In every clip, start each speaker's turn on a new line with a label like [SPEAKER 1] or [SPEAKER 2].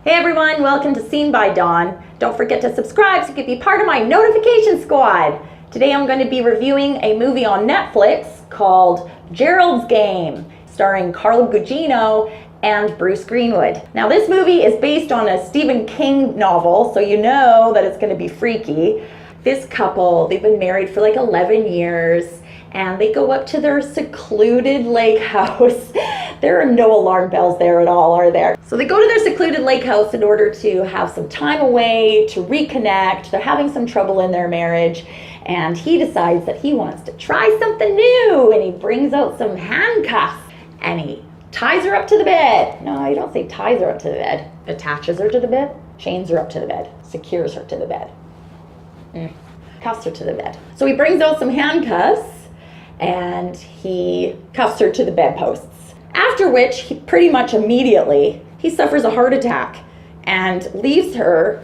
[SPEAKER 1] Hey everyone, welcome to Scene by Dawn. Don't forget to subscribe so you can be part of my notification squad. Today I'm going to be reviewing a movie on Netflix called Gerald's Game, starring Carl Gugino and Bruce Greenwood. Now this movie is based on a Stephen King novel, so you know that it's going to be freaky. This couple, they've been married for like 11 years and they go up to their secluded lake house. There are no alarm bells there at all, are there? So they go to their secluded lake house in order to have some time away, to reconnect. They're having some trouble in their marriage, and he decides that he wants to try something new, and he brings out some handcuffs, and he ties her up to the bed. No, you don't say ties her up to the bed. Attaches her to the bed, chains her up to the bed, secures her to the bed, cuffs her to the bed. So he brings out some handcuffs, and he cuffs her to the bedposts. After which, he pretty much immediately, he suffers a heart attack and leaves her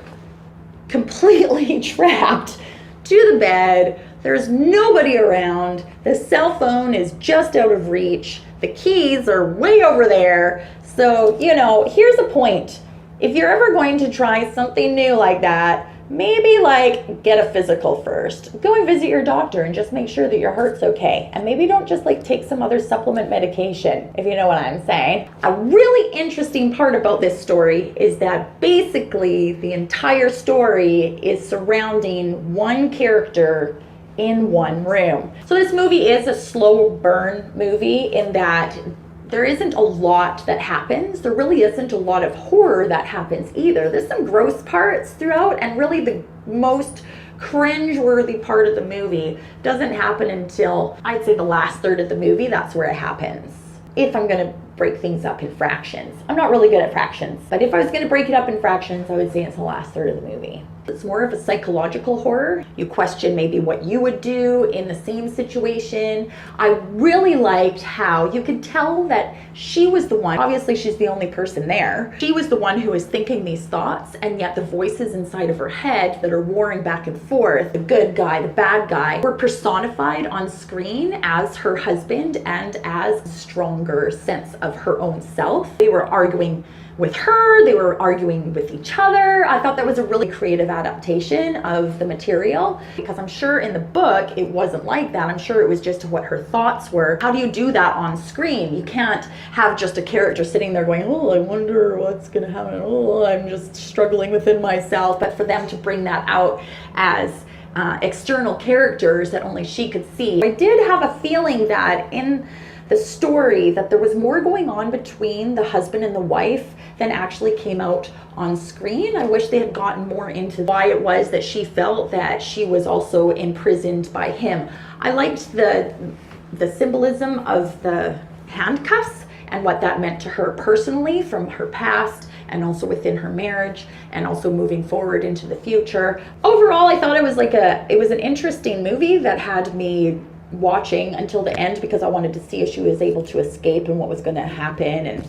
[SPEAKER 1] completely trapped to the bed. There's nobody around. The cell phone is just out of reach. The keys are way over there. So, you know, here's a point. If you're ever going to try something new like that, maybe like get a physical first. Go and visit your doctor and just make sure that your heart's okay. And maybe don't just like take some other supplement medication, if you know what I'm saying. A really interesting part about this story is that basically the entire story is surrounding one character in one room. So this movie is a slow burn movie in that there isn't a lot that happens. There really isn't a lot of horror that happens either. There's some gross parts throughout, and really the most cringe-worthy part of the movie doesn't happen until, I'd say, the last third of the movie. That's where it happens. If I'm gonna break things up in fractions. I'm not really good at fractions, but if I was gonna break it up in fractions, I would say it's the last third of the movie. It's more of a psychological horror. You question maybe what you would do in the same situation. I really liked how you could tell that she was the one, obviously she's the only person there. She was the one who was thinking these thoughts, and yet the voices inside of her head that are warring back and forth, the good guy, the bad guy, were personified on screen as her husband and as a stronger sense of her own self. They were arguing with her, they were arguing with each other. I thought that was a really creative adaptation of the material, because I'm sure in the book it wasn't like that. I'm sure it was just what her thoughts were. How do you do that on screen? You can't have just a character sitting there going, oh, I wonder what's gonna happen. Oh, I'm just struggling within myself. But for them to bring that out as external characters that only she could see. I did have a feeling that in the story that there was more going on between the husband and the wife than actually came out on screen. I wish they had gotten more into why it was that she felt that she was also imprisoned by him. I liked the symbolism of the handcuffs and what that meant to her personally from her past, and also within her marriage, and also moving forward into the future. Overall, I thought it was an interesting movie that had me watching until the end, because I wanted to see if she was able to escape and what was going to happen and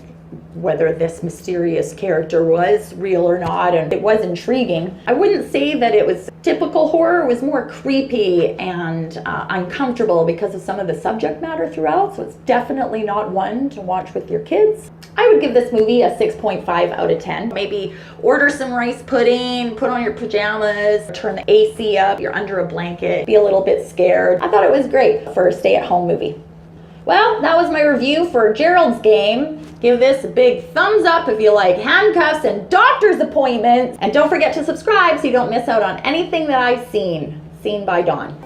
[SPEAKER 1] whether this mysterious character was real or not, and it was intriguing. I wouldn't say that it was typical horror. It was more creepy and uncomfortable because of some of the subject matter throughout, so it's definitely not one to watch with your kids. I would give this movie a 6.5 out of 10. Maybe order some rice pudding, put on your pajamas, turn the AC up, you're under a blanket, be a little bit scared. I thought it was great for a stay-at-home movie. Well, that was my review for Gerald's Game. Give this a big thumbs up if you like handcuffs and doctor's appointments. And don't forget to subscribe so you don't miss out on anything that I've seen. Scene by Dawn.